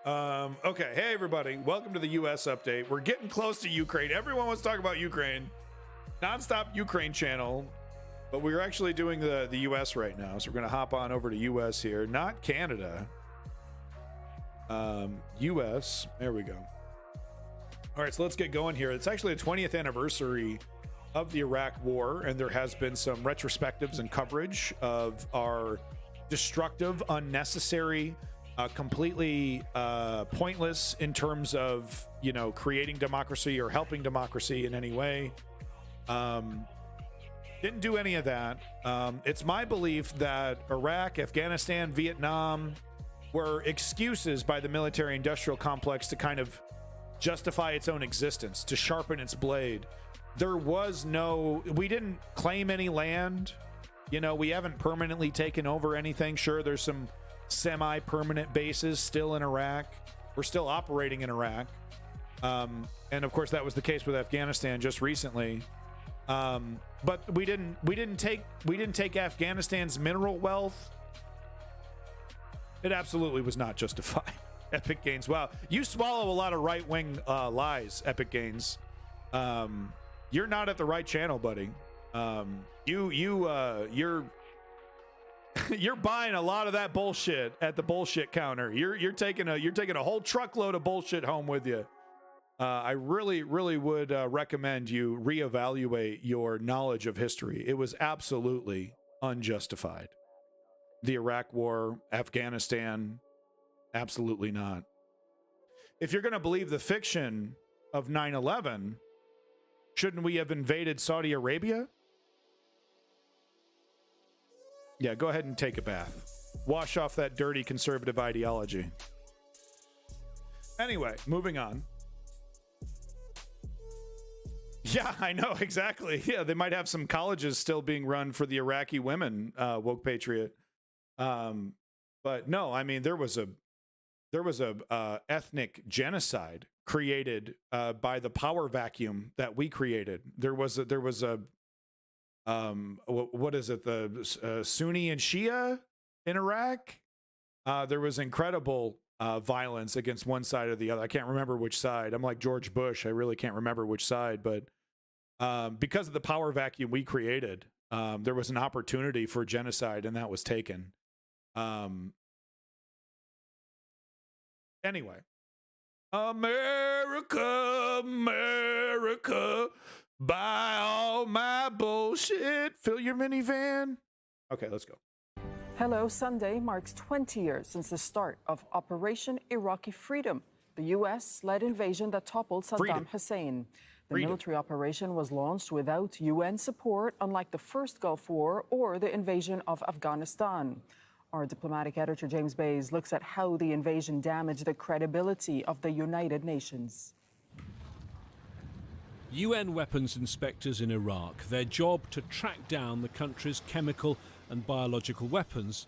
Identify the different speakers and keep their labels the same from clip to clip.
Speaker 1: Okay, hey everybody, welcome to the U.S. update. We're getting close to Ukraine. Everyone wants to talk about Ukraine. Non-stop Ukraine channel, but we're actually doing the U.S. right now, so we're going to hop on over to U.S. here, not Canada. U.S. There we go. All right, so let's get going here. It's actually the 20th anniversary of the Iraq War, and there has been some retrospectives and coverage of our destructive, unnecessary, completely pointless in terms of, you know, creating democracy or helping democracy in any way. Didn't do any of that. It's my belief that Iraq, Afghanistan, Vietnam were excuses by the military-industrial complex to kind of justify its own existence, to sharpen its blade. We didn't claim any land. You know, we haven't permanently taken over anything. Sure, there's some semi-permanent bases still in Iraq. We're still operating in Iraq. And of course, that was the case with Afghanistan just recently. But we didn't take Afghanistan's mineral wealth. It absolutely was not justified. Epic Gains. Wow, you swallow a lot of right-wing lies, Epic Gains. You're not at the right channel, buddy. You're buying a lot of that bullshit at the bullshit counter. You're taking a whole truckload of bullshit home with you. I really would recommend you reevaluate your knowledge of history. It was absolutely unjustified. The Iraq War, Afghanistan, absolutely not. If you're going to believe the fiction of 9/11, shouldn't we have invaded Saudi Arabia? Yeah, go ahead and take a bath. Wash off that dirty conservative ideology. Anyway, moving on. Yeah, I know, exactly. Yeah, they might have some colleges still being run for the Iraqi women, Woke Patriot. But no, I mean, there was a ethnic genocide created by the power vacuum that we created. There was a what is it, the Sunni and Shia in Iraq? There was incredible violence against one side or the other. I can't remember which side. I'm like George Bush. I really can't remember which side, but because of the power vacuum we created, there was an opportunity for genocide, and that was taken. Anyway, America, buy all my bullshit. Fill your minivan. Okay, let's go.
Speaker 2: Hello, Sunday marks 20 years since the start of Operation Iraqi Freedom, the U.S.-led invasion that toppled Saddam Hussein. The military operation was launched without UN support, unlike the first Gulf War or the invasion of Afghanistan. Our diplomatic editor, James Bays, looks at how the invasion damaged the credibility of the United Nations.
Speaker 3: UN weapons inspectors in Iraq, their job to track down the country's chemical and biological weapons.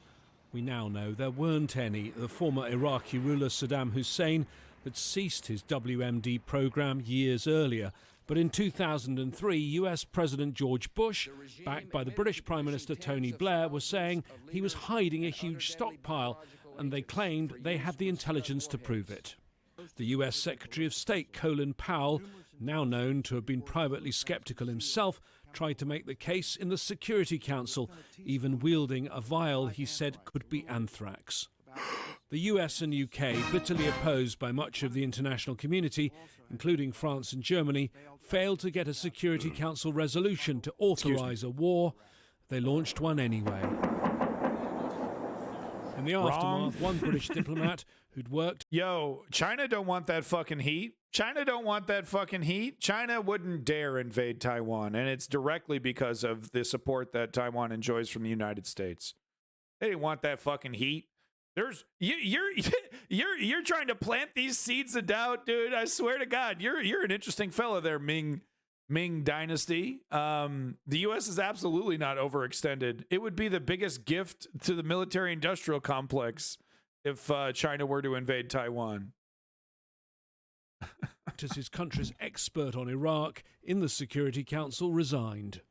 Speaker 3: We now know there weren't any. The former Iraqi ruler Saddam Hussein had ceased his WMD program years earlier. But in 2003, US President George Bush, backed by the British Prime Minister Tony Blair, was saying he was hiding a huge stockpile, and they claimed they had the intelligence to prove it. The US Secretary of State Colin Powell, now known to have been privately skeptical himself, tried to make the case in the Security Council, even wielding a vial he said could be anthrax. The US and UK, bitterly opposed by much of the international community, including France and Germany, failed to get a Security Council resolution to authorize a war. They launched one anyway. In the aftermath, one British diplomat who'd worked...
Speaker 1: Yo, China don't want that fucking heat. China don't want that fucking heat. China wouldn't dare invade Taiwan, and it's directly because of the support that Taiwan enjoys from the United States. They didn't want that fucking heat. You're trying to plant these seeds of doubt, dude. I swear to God, you're an interesting fellow there, Ming Dynasty. The U.S. is absolutely not overextended. It would be the biggest gift to the military-industrial complex if China were to invade Taiwan.
Speaker 3: As his country's expert on Iraq in the Security Council resigned.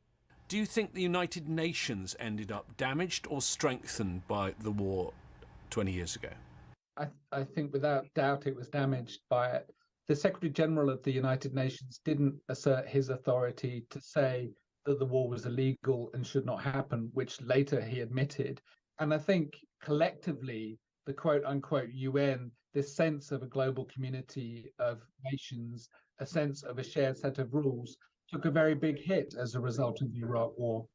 Speaker 3: Do you think the United Nations ended up damaged or strengthened by the war 20 years ago?
Speaker 4: I think without doubt it was damaged by it. The Secretary General of the United Nations didn't assert his authority to say that the war was illegal and should not happen, which later he admitted. And I think collectively, the quote unquote UN, this sense of a global community of nations, a sense of a shared set of rules, took a very big hit as a result of the Iraq war.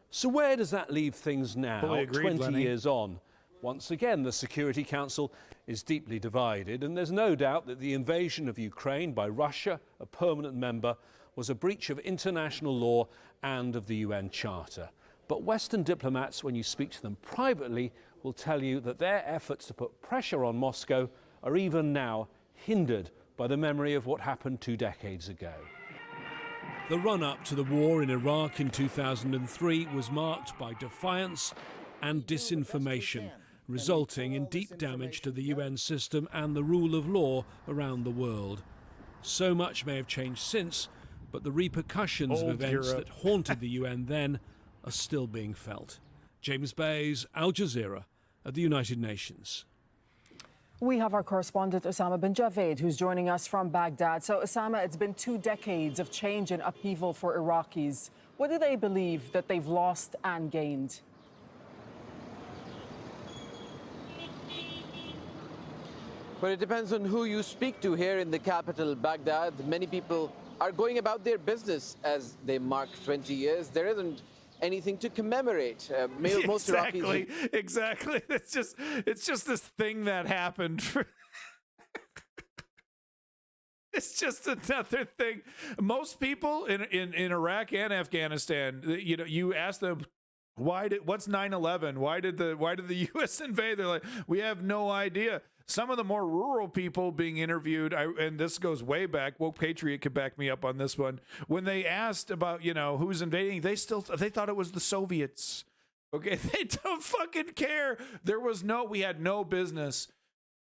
Speaker 3: So where does that leave things now,
Speaker 1: Fully agreed,
Speaker 3: 20
Speaker 1: Lenny.
Speaker 3: years on? Once again, the Security Council is deeply divided, and there's no doubt that the invasion of Ukraine by Russia, a permanent member, was a breach of international law and of the UN Charter. But Western diplomats, when you speak to them privately, will tell you that their efforts to put pressure on Moscow are even now hindered by the memory of what happened 2 decades ago. The run-up to the war in Iraq in 2003 was marked by defiance and disinformation, resulting in deep damage to the UN system and the rule of law around the world. So much may have changed since, but the repercussions of
Speaker 1: Old
Speaker 3: events
Speaker 1: Europe.
Speaker 3: that haunted the UN then are still being felt. James Bays, Al Jazeera, at the United Nations.
Speaker 2: We have our correspondent Osama bin Javed, who's joining us from Baghdad. So, Osama, it's been 2 decades of change and upheaval for Iraqis. What do they believe that they've lost and gained?
Speaker 5: Well, it depends on who you speak to here in the capital, Baghdad. Many people are going about their business as they mark 20 years. There isn't anything to commemorate. Most
Speaker 1: Exactly,
Speaker 5: Iraqis...
Speaker 1: exactly. It's just this thing that happened. It's just another thing. Most people in Iraq and Afghanistan, you know, you ask them, what's 9/11? Why did the U.S. invade? They're like, we have no idea. Some of the more rural people being interviewed, and this goes way back, Woke Patriot could back me up on this one, when they asked about, you know, who's invading, they thought it was the Soviets. Okay, they don't fucking care. We had no business.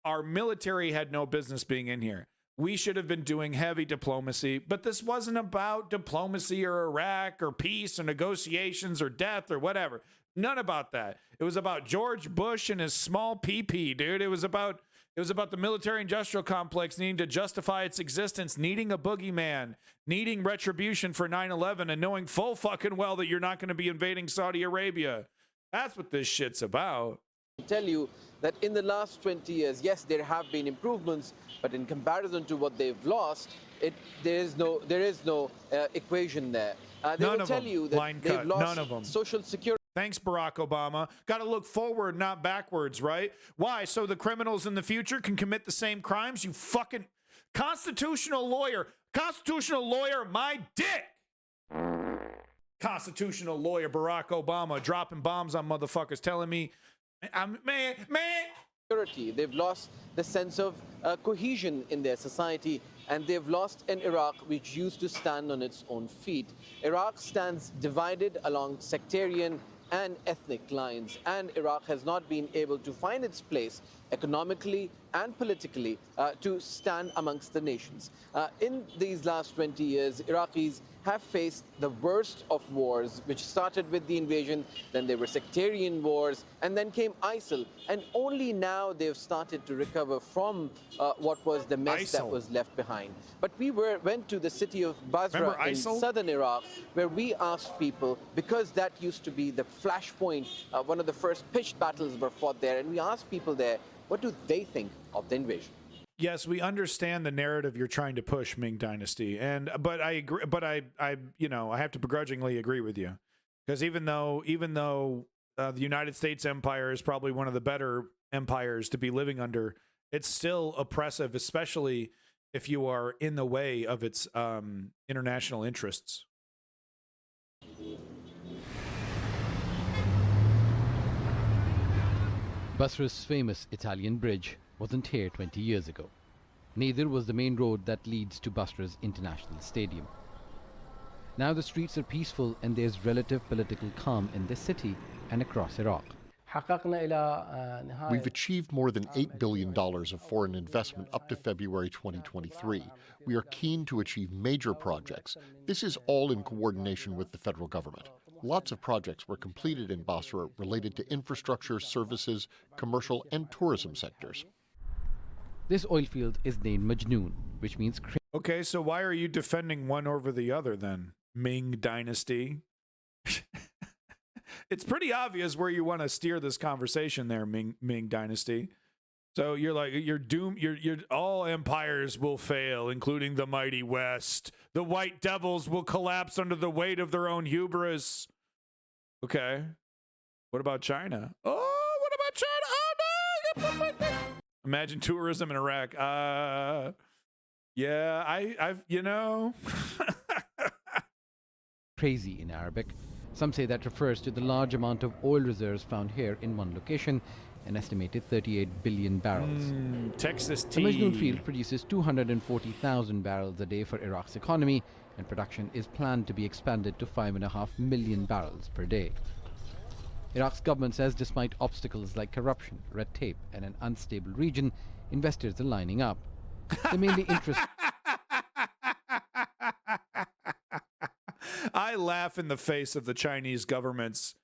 Speaker 1: Our military had no business being in here. We should have been doing heavy diplomacy, but this wasn't about diplomacy or Iraq or peace or negotiations or death or whatever. None about that. It was about George Bush and his small PP, dude. It was about the military-industrial complex needing to justify its existence, needing a boogeyman, needing retribution for 9/11, and knowing full fucking well that you're not going to be invading Saudi Arabia. That's what this shit's about.
Speaker 5: I tell you that in the last 20 years, yes, there have been improvements, but in comparison to what they've lost, there is no equation there. They
Speaker 1: None
Speaker 5: will
Speaker 1: of
Speaker 5: tell
Speaker 1: them.
Speaker 5: you that
Speaker 1: Line
Speaker 5: they've
Speaker 1: cut.
Speaker 5: lost
Speaker 1: None of them.
Speaker 5: Social security.
Speaker 1: Thanks, Barack Obama. Got to look forward, not backwards, right? Why? So the criminals in the future can commit the same crimes? You fucking constitutional lawyer, my dick. Constitutional lawyer Barack Obama dropping bombs on motherfuckers, telling me, man.
Speaker 5: They've lost the sense of cohesion in their society, and they've lost an Iraq which used to stand on its own feet. Iraq stands divided along sectarian and ethnic lines, and Iraq has not been able to find its place economically and politically to stand amongst the nations. In these last 20 years, Iraqis have faced the worst of wars, which started with the invasion, then there were sectarian wars, and then came ISIL. And only now they've started to recover from what was the mess that was left behind. But we went to the city of Basra in southern Iraq, where we asked people, because that used to be the flashpoint, one of the first pitched battles were fought there, and we asked people there, what do they think of the invasion?
Speaker 1: Yes, we understand the narrative you're trying to push, Ming Dynasty, but I agree. But I have to begrudgingly agree with you, because even though the United States empire is probably one of the better empires to be living under, it's still oppressive, especially if you are in the way of its international interests.
Speaker 6: Basra's famous Italian bridge wasn't here 20 years ago. Neither was the main road that leads to Basra's international stadium. Now the streets are peaceful and there's relative political calm in this city and across Iraq.
Speaker 7: We've achieved more than $8 billion of foreign investment up to February 2023. We are keen to achieve major projects. This is all in coordination with the federal government. Lots of projects were completed in Basra related to infrastructure, services, commercial, and tourism sectors.
Speaker 6: This oil field is named Majnoon, which means
Speaker 1: Okay, so why are you defending one over the other then, Ming Dynasty? It's pretty obvious where you want to steer this conversation there, Ming Dynasty. So you're like, you're doomed. You're all empires will fail, including the mighty West. The white devils will collapse under the weight of their own hubris. Okay. What about China? Oh, what about China? Oh no! Imagine tourism in Iraq. Yeah, I've you know.
Speaker 6: crazy in Arabic. Some say that refers to the large amount of oil reserves found here in one location, an estimated 38 billion barrels.
Speaker 1: Texas
Speaker 6: The
Speaker 1: tea.
Speaker 6: Majnoon field produces 240,000 barrels a day for Iraq's economy, and production is planned to be expanded to 5.5 million barrels per day. Iraq's government says despite obstacles like corruption, red tape, and an unstable region, investors are lining up. They're mainly interested.
Speaker 1: I laugh in the face of the Chinese government's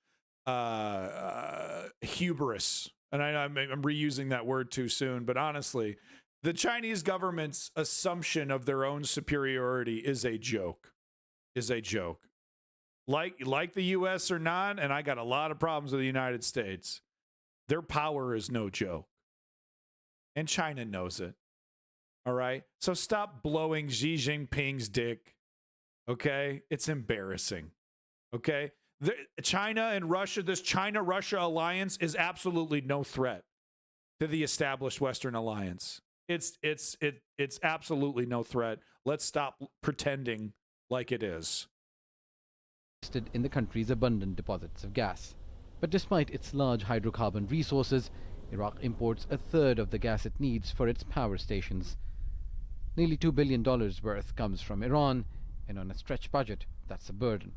Speaker 1: hubris. And I'm reusing that word too soon, but honestly, the Chinese government's assumption of their own superiority is a joke. Is a joke. Like the U.S. or not, and I got a lot of problems with the United States, their power is no joke. And China knows it. All right? So stop blowing Xi Jinping's dick. Okay? It's embarrassing. Okay? China and Russia, this China-Russia alliance is absolutely no threat to the established Western alliance. It's absolutely no threat. Let's stop pretending like it is.
Speaker 6: In the country's abundant deposits of gas. But despite its large hydrocarbon resources, Iraq imports a third of the gas it needs for its power stations. Nearly $2 billion worth comes from Iran, and on a stretched budget, that's a burden.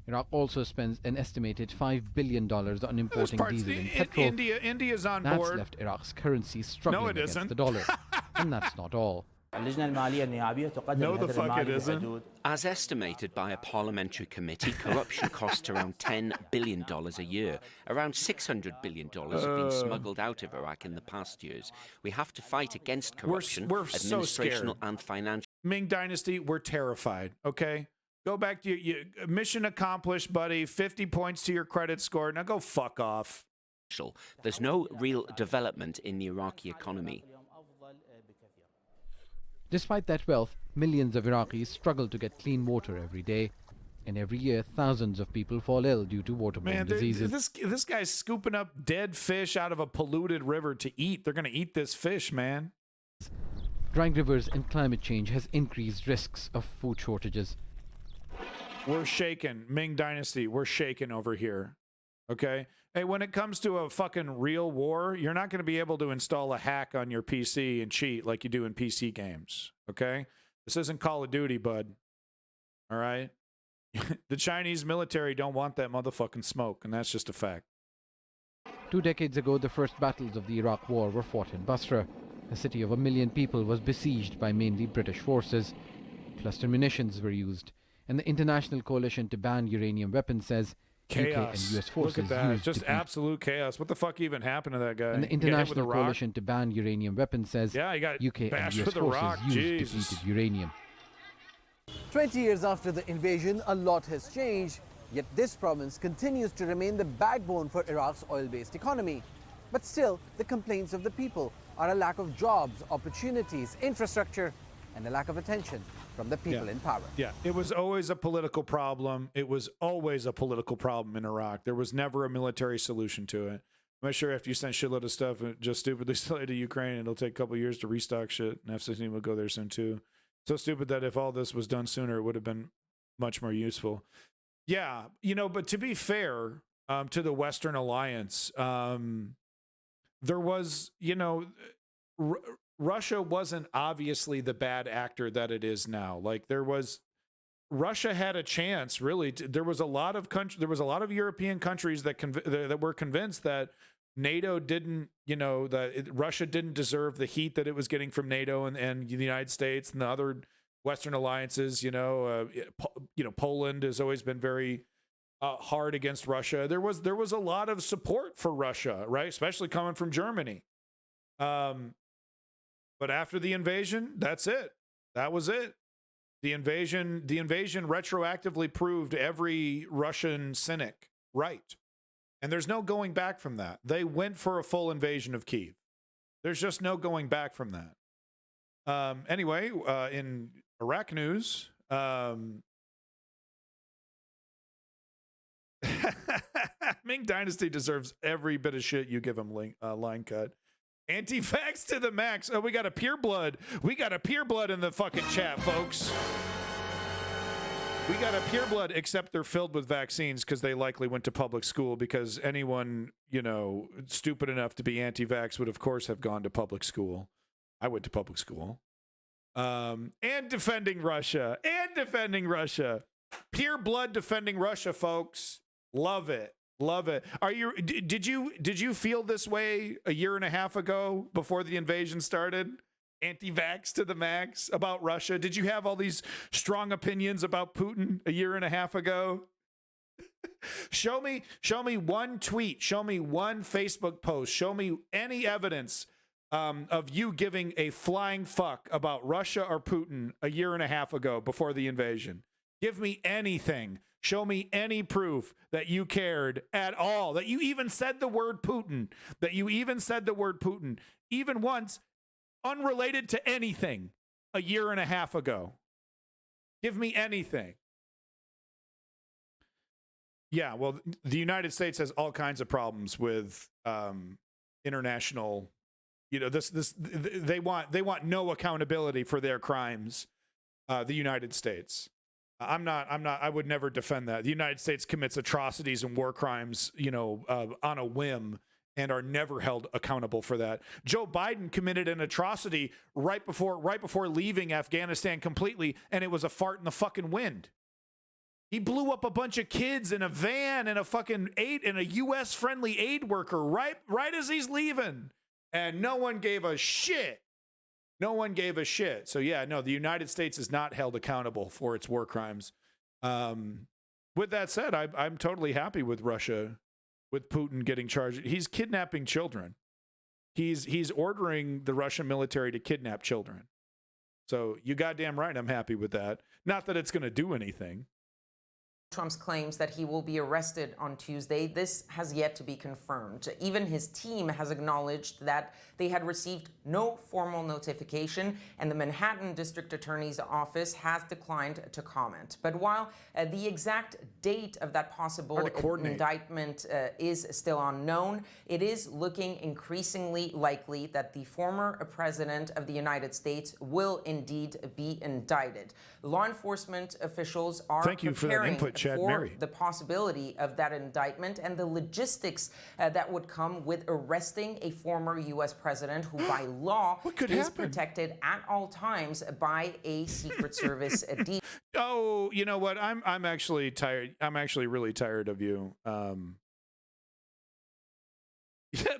Speaker 6: Iraq also spends an estimated $5 billion on importing diesel and petrol.
Speaker 1: India's on
Speaker 6: That's
Speaker 1: board.
Speaker 6: left Iraq's currency struggling against
Speaker 1: isn't.
Speaker 6: the dollar. And that's not all.
Speaker 1: No, the fuck it isn't.
Speaker 8: As estimated by a parliamentary committee, corruption costs around $10 billion a year. Around $600 billion have been smuggled out of Iraq in the past years. We have to fight against corruption,
Speaker 1: We're so scared.
Speaker 8: administrational and financial.
Speaker 1: Ming Dynasty, we're terrified, okay? Go back to your mission accomplished, buddy. 50 points to your credit score. Now go fuck off.
Speaker 8: There's no real development in the Iraqi economy.
Speaker 6: Despite that wealth, millions of Iraqis struggle to get clean water every day. And every year, thousands of people fall ill due to waterborne
Speaker 1: Man,
Speaker 6: diseases.
Speaker 1: this guy's scooping up dead fish out of a polluted river to eat. They're going to eat this fish, man.
Speaker 6: Drying rivers and climate change has increased risks of food shortages.
Speaker 1: We're shaken. Ming Dynasty, we're shaken over here. Okay? Hey, when it comes to a fucking real war, you're not going to be able to install a hack on your PC and cheat like you do in PC games. Okay? This isn't Call of Duty, bud. All right? The Chinese military don't want that motherfucking smoke, and that's just a fact.
Speaker 6: 2 decades ago, the first battles of the Iraq War were fought in Basra. A city of 1 million people was besieged by mainly British forces. Cluster munitions were used, and the International Coalition to Ban Uranium Weapons says
Speaker 1: Chaos.
Speaker 6: UK and US forces
Speaker 1: Look at that.
Speaker 6: used
Speaker 1: Just
Speaker 6: depleted-
Speaker 1: absolute chaos. What the fuck even happened to that guy?
Speaker 6: And the
Speaker 1: He got hit with
Speaker 6: International
Speaker 1: a rock?
Speaker 6: Coalition to Ban Uranium Weapons says
Speaker 1: Yeah, he got
Speaker 6: UK and
Speaker 1: bashed
Speaker 6: US
Speaker 1: with a
Speaker 6: forces
Speaker 1: rock.
Speaker 6: used
Speaker 1: Jesus.
Speaker 6: depleted uranium.
Speaker 9: 20 years after the invasion, a lot has changed, yet this province continues to remain the backbone for Iraq's oil-based economy. But still, the complaints of the people are a lack of jobs, opportunities, infrastructure, and a lack of attention from the people in power.
Speaker 1: Yeah, it was always a political problem. It was always a political problem in Iraq. There was never a military solution to it. I'm not sure if you send shitload of stuff and just stupidly sell it to Ukraine, it'll take a couple years to restock shit. And F-16 will go there soon too. So stupid that if all this was done sooner, it would have been much more useful. Yeah, you know, but to be fair to the Western Alliance, there was, you know, Russia wasn't obviously the bad actor that it is now. Like Russia had a chance, really. There was a lot of European countries that were convinced that NATO didn't, you know, Russia didn't deserve the heat that it was getting from NATO and the United States and the other Western alliances. You know, Poland has always been very hard against Russia. There was a lot of support for Russia, right? Especially coming from Germany. But after the invasion, that's it. That was it. The invasion retroactively proved every Russian cynic right. And there's no going back from that. They went for a full invasion of Kyiv. There's just no going back from that. Anyway, in Iraq news, Ming Dynasty deserves every bit of shit you give him. Line cut. Anti-vax to the max. Oh, we got a pure blood. We got a pure blood in the fucking chat, folks. We got a pure blood, except they're filled with vaccines because they likely went to public school, because anyone, you know, stupid enough to be anti-vax would, of course, have gone to public school. I went to public school. And defending Russia. Pure blood defending Russia, folks. Love it. Love it. Did you feel this way a year and a half ago before the invasion started? Anti-vax to the max about Russia. Did you have all these strong opinions about Putin a year and a half ago? Show me one tweet. Show me one Facebook post. Show me any evidence of you giving a flying fuck about Russia or Putin a year and a half ago before the invasion. Give me anything. Show me any proof that you cared at all, that you even said the word Putin, even once, unrelated to anything a year and a half ago. Give me anything. Yeah, well, the United States has all kinds of problems with international, you know, they want no accountability for their crimes. The United States. I would never defend that. The United States commits atrocities and war crimes, you know, on a whim, and are never held accountable for that. Joe Biden committed an atrocity right before leaving Afghanistan completely, and it was a fart in the fucking wind. He blew up a bunch of kids in a van and a U.S. friendly aid worker right as he's leaving, and no one gave a shit. So yeah, no, the United States is not held accountable for its war crimes. With that said, I'm totally happy with Russia, with Putin getting charged. He's kidnapping children. He's ordering the Russian military to kidnap children. So you goddamn right, I'm happy with that. Not that it's going to do anything.
Speaker 10: Trump's claims that he will be arrested on Tuesday. This has yet to be confirmed. Even his team has acknowledged that they had received no formal notification, and the Manhattan District Attorney's Office has declined to comment. But while the exact date of that possible indictment is still unknown, it is looking increasingly likely that the former president of the United States will indeed be indicted. Law enforcement officials are preparing for the possibility of that indictment and the logistics that would come with arresting a former U.S. president who, by law, is protected at all times by a Secret Service deed.
Speaker 1: Oh, you know what? I'm actually tired. I'm actually really tired of you.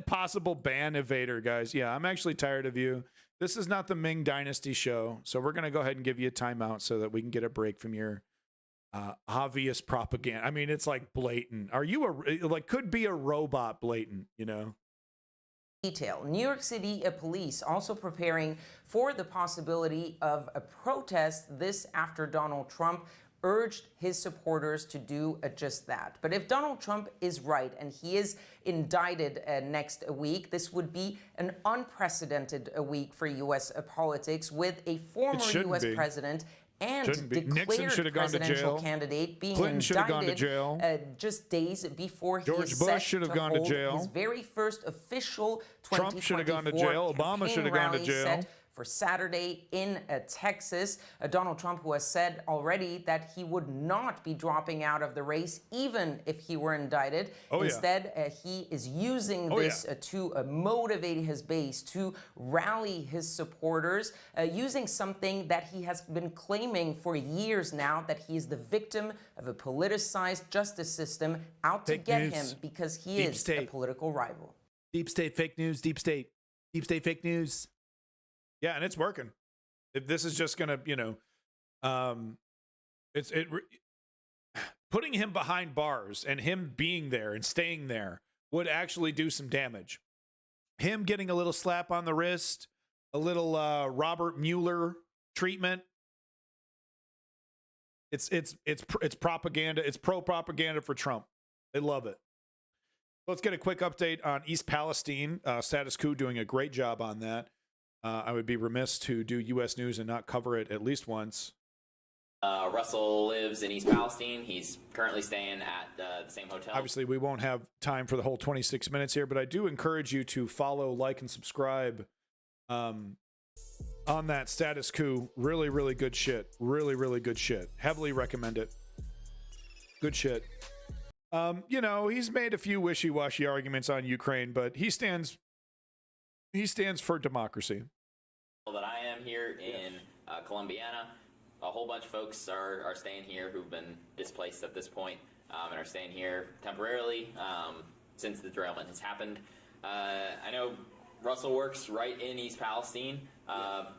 Speaker 1: Possible ban evader, guys. Yeah, I'm actually tired of you. This is not the Ming Dynasty show, so we're going to go ahead and give you a timeout so that we can get a break from your obvious propaganda. I mean, it's like blatant. Are you could be a robot blatant, you know?
Speaker 10: Detail. New York City police also preparing for the possibility of a protest, this after Donald Trump urged his supporters to do just that. But if Donald Trump is right and he is indicted next week, this would be an unprecedented week for U.S. politics, with a former U.S. president and declared presidential candidate being indicted just days before he is set to hold his very first official 2024
Speaker 1: Trump should have gone to jail. Obama should have gone to jail.
Speaker 10: For Saturday in Texas. Donald Trump, who has said already that he would not be dropping out of the race even if he were indicted. Instead, he is using this to motivate his base, to rally his supporters, using something that he has been claiming for years now, that he is the victim of a politicized justice system out to get him because he is a political rival.
Speaker 1: Deep state fake news, deep state fake news. Yeah, and it's working. If this is just gonna, you know, putting him behind bars and him being there and staying there would actually do some damage. Him getting a little slap on the wrist, a little Robert Mueller treatment. It's propaganda. It's pro-propaganda for Trump. They love it. Let's get a quick update on East Palestine. Status Quo doing a great job on that. I would be remiss to do U.S. news and not cover it at least once.
Speaker 11: Russell lives in East Palestine. He's currently staying at the same hotel.
Speaker 1: Obviously, we won't have time for the whole 26 minutes here, but I do encourage you to follow, like, and subscribe on that Status Quo. Really, really good shit. Really, really good shit. Heavily recommend it. Good shit. You know, he's made a few wishy-washy arguments on Ukraine, but he stands for democracy.
Speaker 11: That I am here in Columbiana. A whole bunch of folks are staying here who've been displaced at this point, and are staying here temporarily since the derailment has happened. I know Russell works right in East Palestine,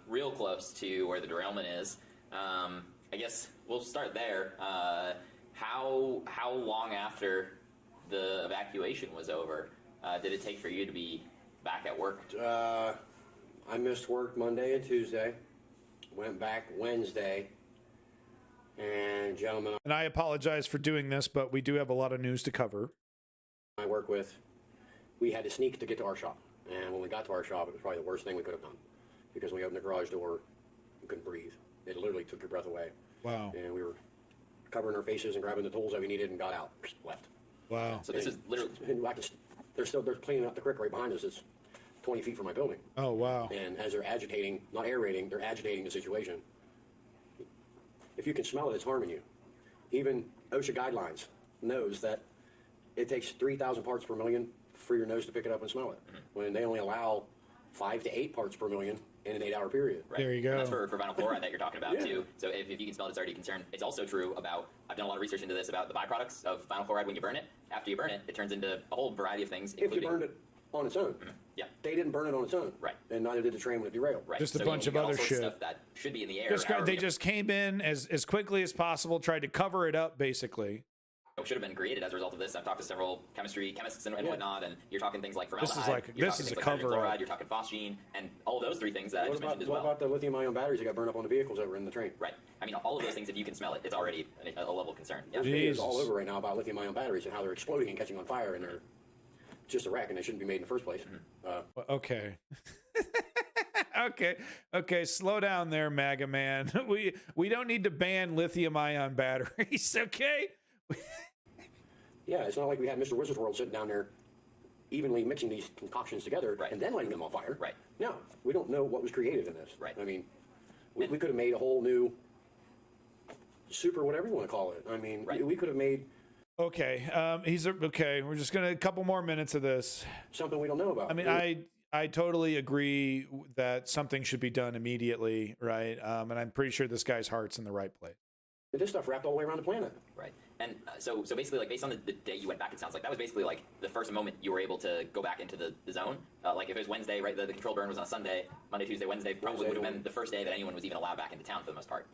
Speaker 11: real close to where the derailment is. I guess we'll start there. How long after the evacuation was over did it take for you to be back at work?
Speaker 12: I missed work Monday and Tuesday. Went back Wednesday. And gentlemen,
Speaker 1: and I apologize for doing this, but we do have a lot of news to cover.
Speaker 12: I work with, we had to sneak to get to our shop. And when we got to our shop, it was probably the worst thing we could have done. Because when we opened the garage door, you couldn't breathe. It literally took your breath away.
Speaker 1: Wow.
Speaker 12: And we were covering our faces and grabbing the tools that we needed and got out. Left.
Speaker 1: Wow.
Speaker 11: So this is literally...
Speaker 12: They're cleaning up the creek right behind us. It's 20 feet from my building.
Speaker 1: Oh, wow.
Speaker 12: And as they're agitating, not aerating, they're agitating the situation. If you can smell it, it's harming you. Even OSHA guidelines knows that it takes 3,000 parts per million for your nose to pick it up and smell it, when they only allow 5 to 8 parts per million in an 8-hour period.
Speaker 11: Right.
Speaker 1: There you go.
Speaker 11: And that's for vinyl chloride that you're talking about, too. So if you can smell it, it's already a concern. It's also true about, I've done a lot of research into this, about the byproducts of vinyl chloride when you burn it. After you burn it, it turns into a whole variety of things,
Speaker 12: If you burned it on its own.
Speaker 11: Yeah.
Speaker 12: They didn't burn it on its own.
Speaker 11: Right.
Speaker 12: And neither did the train when it derailed.
Speaker 11: Right.
Speaker 1: Just a
Speaker 11: So
Speaker 1: bunch
Speaker 11: you
Speaker 1: of
Speaker 11: got
Speaker 1: other
Speaker 11: all sorts
Speaker 1: shit.
Speaker 11: Stuff that should be in the air.
Speaker 1: They just came in as quickly as possible, tried to cover it up, basically.
Speaker 11: Should have been created as a result of this. I've talked to several chemists and whatnot, and you're talking things like formaldehyde.
Speaker 1: This is a cover-up.
Speaker 11: Chloride, you're talking phosgene, and all of those three things that I just mentioned as well.
Speaker 12: What about the lithium-ion batteries that got burned up on the vehicles that were in the train?
Speaker 11: Right. I mean, all of those things, if you can smell it, it's already a level of concern. Yeah.
Speaker 12: There's videos all over right now about lithium-ion batteries and how they're exploding and catching on fire, and they're just a wreck, and they shouldn't be made in the first place.
Speaker 1: Okay. Okay, slow down there, MAGA man. We don't need to ban lithium-ion batteries, okay?
Speaker 12: Yeah, it's not like we had Mr. Wizard's World sitting down there evenly mixing these concoctions together and then lighting them on fire.
Speaker 11: Right.
Speaker 12: No, we don't know what was created in this.
Speaker 11: Right.
Speaker 12: I mean, we could have made a whole new super whatever you want to call it. I mean, we could have made...
Speaker 1: Okay, okay, we're just going to a couple more minutes of this.
Speaker 12: Something we don't know about.
Speaker 1: I mean, I totally agree that something should be done immediately, right? And I'm pretty sure this guy's heart's in the right place.
Speaker 12: This stuff wrapped all the way around the planet.
Speaker 11: Right. And so basically, like, based on the day you went back, it sounds like that was basically like the first moment you were able to go back into the zone. Like if it was Wednesday, right, the control burn was on a Sunday, Monday, Tuesday, Wednesday probably would have been the first day that anyone was even allowed back into town for the most part.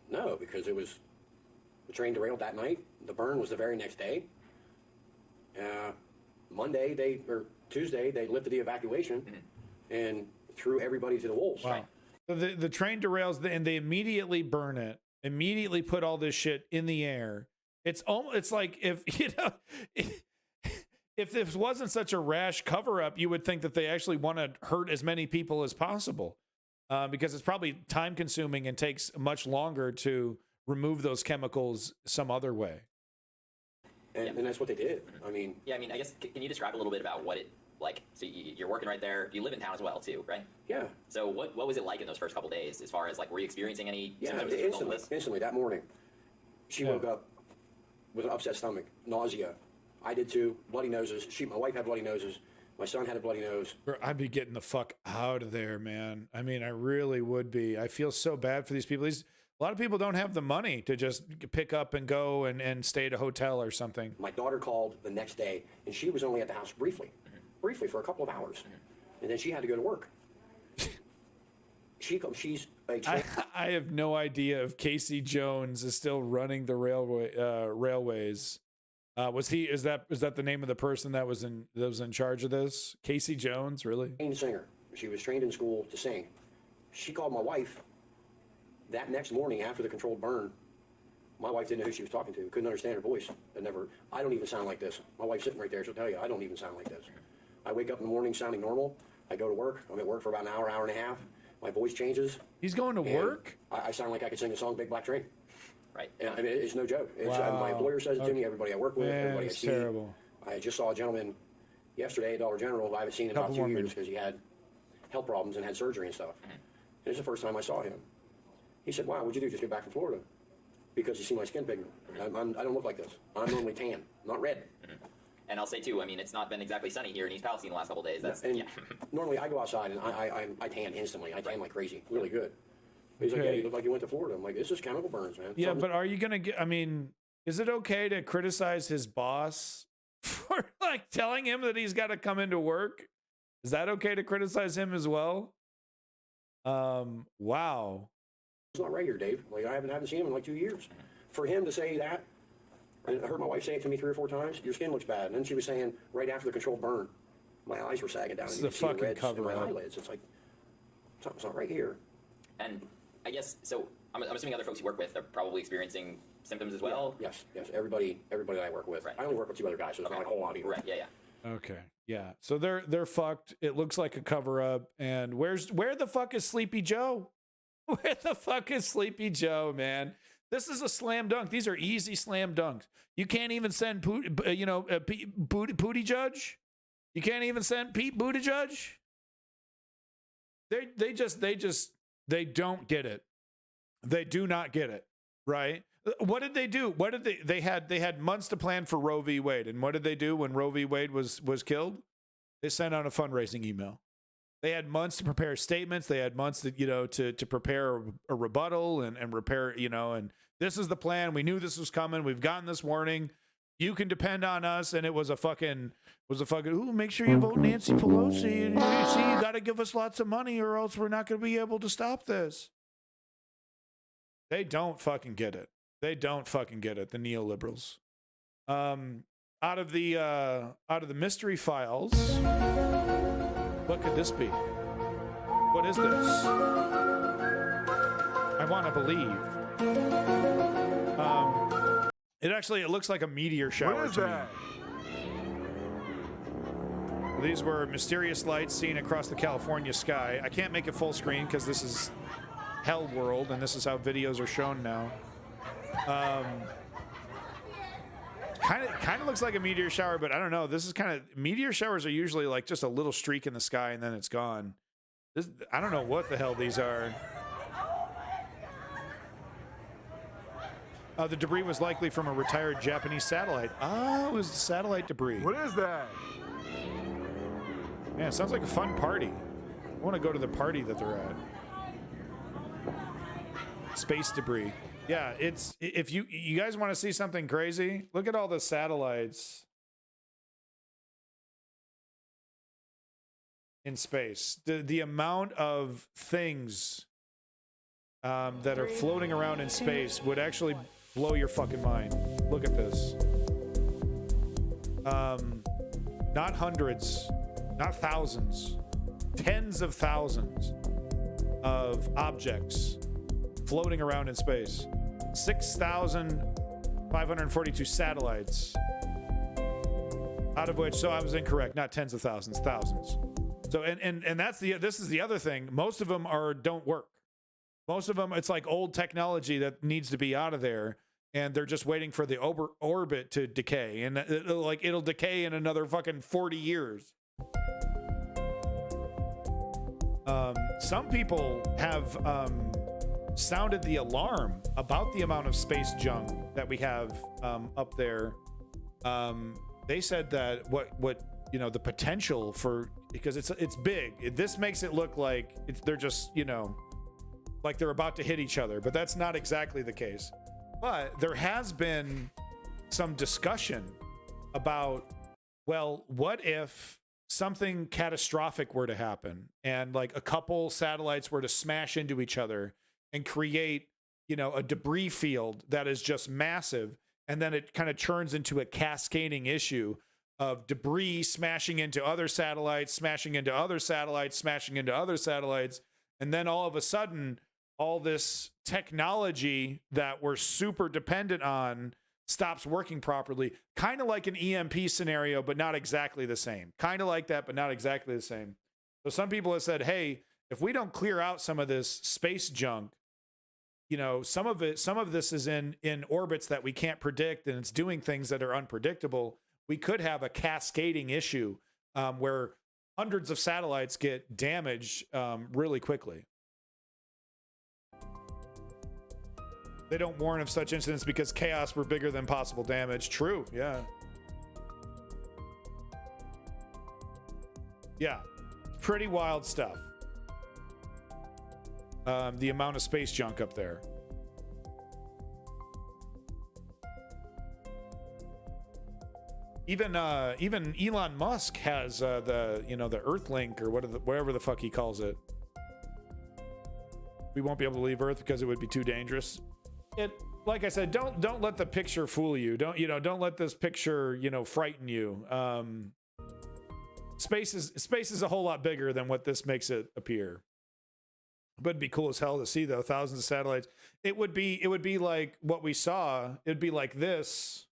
Speaker 12: No, because it was, the train derailed that night. The burn was the very next day. Tuesday, they lifted the evacuation and threw everybody to the wolves.
Speaker 1: Wow. So the train derails and they immediately burn it. Immediately put all this shit in the air. It's like if if this wasn't such a rash cover up, you would think that they actually want to hurt as many people as possible, because it's probably time consuming and takes much longer to remove those chemicals some other way.
Speaker 12: And that's what they did. I mean,
Speaker 11: yeah. I mean, I guess can you describe a little bit about what it like? So you're working right there. You live in town as well, too, right?
Speaker 12: Yeah.
Speaker 11: So what was it like in those first couple days? As far as like, were you experiencing any symptoms?
Speaker 12: Instantly that morning, she woke up with an upset stomach, nausea. I did too. Bloody noses. My wife had bloody noses. My son had a bloody nose.
Speaker 1: I'd be getting the fuck out of there, man. I mean, I really would be. I feel so bad for these people. A lot of people don't have the money to just pick up and go and stay at a hotel or something.
Speaker 12: My daughter called the next day, and she was only at the house briefly for a couple of hours. And then she had to go to work. She's
Speaker 1: I have no idea if Casey Jones is still running the railways. Is that the name of the person that was in charge of this? Casey Jones, really?
Speaker 12: Trained singer. She was trained in school to sing. She called my wife that next morning after the controlled burn. My wife didn't know who she was talking to. Couldn't understand her voice. I don't even sound like this. My wife's sitting right there. She'll tell you, I don't even sound like this. I wake up in the morning sounding normal. I go to work. I'm at work for about an hour and a half. My voice changes.
Speaker 1: He's going to work?
Speaker 12: I sound like I could sing the song Big Black Train.
Speaker 11: Right.
Speaker 12: And, I mean, it's no joke.
Speaker 1: Wow.
Speaker 12: My employer says it to me, everybody I work with, everybody I see.
Speaker 1: Terrible.
Speaker 12: I just saw a gentleman yesterday at Dollar General who I haven't seen in about 2 years because he had health problems and had surgery and stuff. And it's the first time I saw him. He said, wow, what'd you do? Just get back from Florida? Because you see my skin pigment. I don't look like this. I'm normally tan, not red.
Speaker 11: And I'll say too, I mean, it's not been exactly sunny here in East Palestine the last couple of days. That's
Speaker 12: Normally I go outside and I tan instantly. I tan like crazy, really good. He's like, yeah, you look like you went to Florida. I'm like, this is chemical burns, man.
Speaker 1: Yeah, but are you gonna get? I mean, is it okay to criticize his boss for like telling him that he's got to come into work? Is that okay to criticize him as well? Wow.
Speaker 12: It's not right here, Dave. Like I haven't seen him in like 2 years. For him to say that, I heard my wife say it to me 3 or 4 times. Your skin looks bad, and then she was saying right after the controlled burn, my eyes were sagging down.
Speaker 1: This
Speaker 12: and
Speaker 1: is
Speaker 12: you
Speaker 1: a
Speaker 12: could see the
Speaker 1: fucking
Speaker 12: reds in my
Speaker 1: cover-up.
Speaker 12: eyelids. It's like something's not right here.
Speaker 11: And I guess so. I'm assuming other folks you work with are probably experiencing symptoms as well.
Speaker 12: Yeah. Yes. Everybody that I work with. Right. I only work with 2 other guys, so it's not like a whole lot of people.
Speaker 11: Right. Yeah.
Speaker 1: Okay. Yeah. So they're fucked. It looks like a cover up. And where the fuck is Sleepy Joe? Where the fuck is Sleepy Joe, man? This is a slam dunk. These are easy slam dunks. You can't even send Pete Buttigieg. You can't even send Pete Buttigieg. They don't get it. They do not get it, right? What did they do? They had months to plan for Roe v. Wade, and what did they do when Roe v. Wade was killed? They sent out a fundraising email. They had months to prepare statements. They had months to prepare a rebuttal and repair, and this is the plan. We knew this was coming. We've gotten this warning. You can depend on us. And it was a fucking, ooh, make sure you vote Nancy Pelosi. And you got to give us lots of money or else we're not going to be able to stop this. They don't fucking get it. They don't fucking get it. The neoliberals. Out of the mystery files, what could this be? What is this? I want to believe. It looks like a meteor shower.
Speaker 13: What is
Speaker 1: to
Speaker 13: that?
Speaker 1: Me. These were mysterious lights seen across the California sky. I can't make it full screen because this is Hell World, and this is how videos are shown now. Kind of looks like a meteor shower, but I don't know. This is meteor showers are usually like just a little streak in the sky and then it's gone. I don't know what the hell these are. The debris was likely from a retired Japanese satellite. Oh, it was satellite debris.
Speaker 13: What is that?
Speaker 1: Man, it sounds like a fun party. I want to go to the party that they're at. Space debris. Yeah, it's if you guys want to see something crazy, look at all the satellites in space. The amount of things that are floating around in space would actually blow your fucking mind. Look at this. Not hundreds, not thousands, tens of thousands of objects floating around in space. 6,542 satellites, out of which, so I was incorrect, not tens of thousands, thousands. So and this is the other thing. Most of them don't work. Most of them, it's like old technology that needs to be out of there, and they're just waiting for the orbit to decay, and it'll decay in another fucking 40 years. Some people have sounded the alarm about the amount of space junk that we have up there. They said that what the potential for, because it's big. This makes it look like they're just like they're about to hit each other, but that's not exactly the case. But there has been some discussion about, well, what if something catastrophic were to happen and like a couple satellites were to smash into each other and create, you know, a debris field that is just massive, and then it kind of turns into a cascading issue of debris smashing into other satellites, smashing into other satellites, smashing into other satellites, and then all of a sudden, all this technology that we're super dependent on stops working properly. Kind of like an EMP scenario, but not exactly the same. Kind of like that, but not exactly the same. So some people have said, hey, if we don't clear out some of this space junk, you know, some of this is in orbits that we can't predict, and it's doing things that are unpredictable. We could have a cascading issue where hundreds of satellites get damaged really quickly. They don't warn of such incidents because chaos were bigger than possible damage. True, yeah. Yeah, pretty wild stuff. The amount of space junk up there. Even Elon Musk has the Earthlink or whatever the fuck he calls it. We won't be able to leave Earth because it would be too dangerous. Like I said, don't let the picture fool you. Don't let this picture, frighten you. Space is a whole lot bigger than what this makes it appear. But it'd be cool as hell to see, though, thousands of satellites. It would be like what we saw. It'd be like this,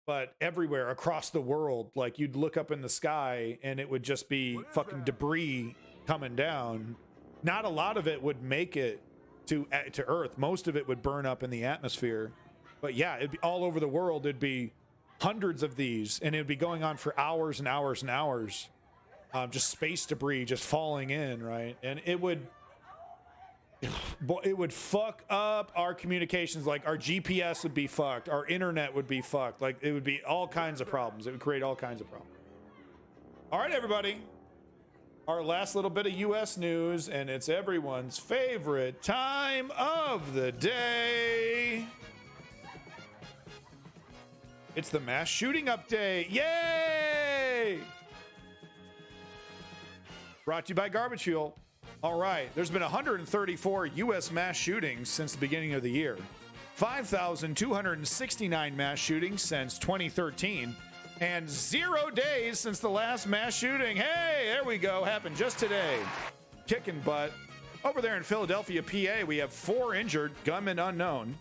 Speaker 1: but everywhere across the world. Like you'd look up in the sky and it would just be fucking debris coming down. Not a lot of it would make it to Earth. Most of it would burn up in the atmosphere. But yeah, it'd be all over the world. It'd be hundreds of these, and it'd be going on for hours and hours and hours. Just space debris just falling in, right? And it would fuck up our communications. Like our GPS would be fucked. Our internet would be fucked. Like it would be all kinds of problems. It would create all kinds of problems. All right, everybody. Our last little bit of U.S. news, and it's everyone's favorite time of the day. It's the mass shooting update. Yay! Brought to you by Garbage Fuel. All right, there's been 134 U.S. mass shootings since the beginning of the year. 5,269 mass shootings since 2013. And 0 days since the last mass shooting. Hey, there we go. Happened just today. Kicking butt. Over there in Philadelphia, PA, we have 4 injured, gunman unknown.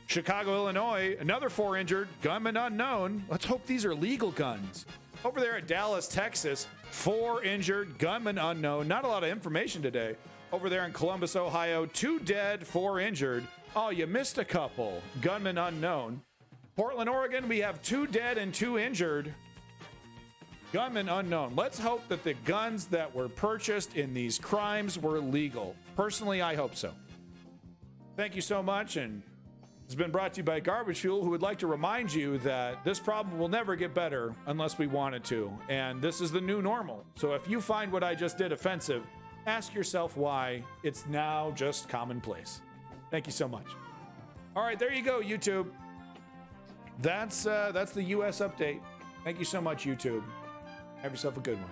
Speaker 1: Chicago, Illinois, another 4 injured, gunman unknown. Let's hope these are legal guns. Over there at Dallas, Texas, 4 injured, gunman unknown. Not a lot of information today. Over there in Columbus, Ohio, 2 dead, 4 injured. Oh, you missed a couple. Gunman unknown. Portland, Oregon, we have 2 dead and 2 injured. Gunman unknown. Let's hope that the guns that were purchased in these crimes were legal. Personally, I hope so. Thank you so much, and it's been brought to you by Garbage Fuel, who would like to remind you that this problem will never get better unless we want it to, and this is the new normal. So if you find what I just did offensive, ask yourself why. It's now just commonplace. Thank you so much. All right, there you go, YouTube. That's the U.S. update. Thank you so much, YouTube. Have yourself a good one.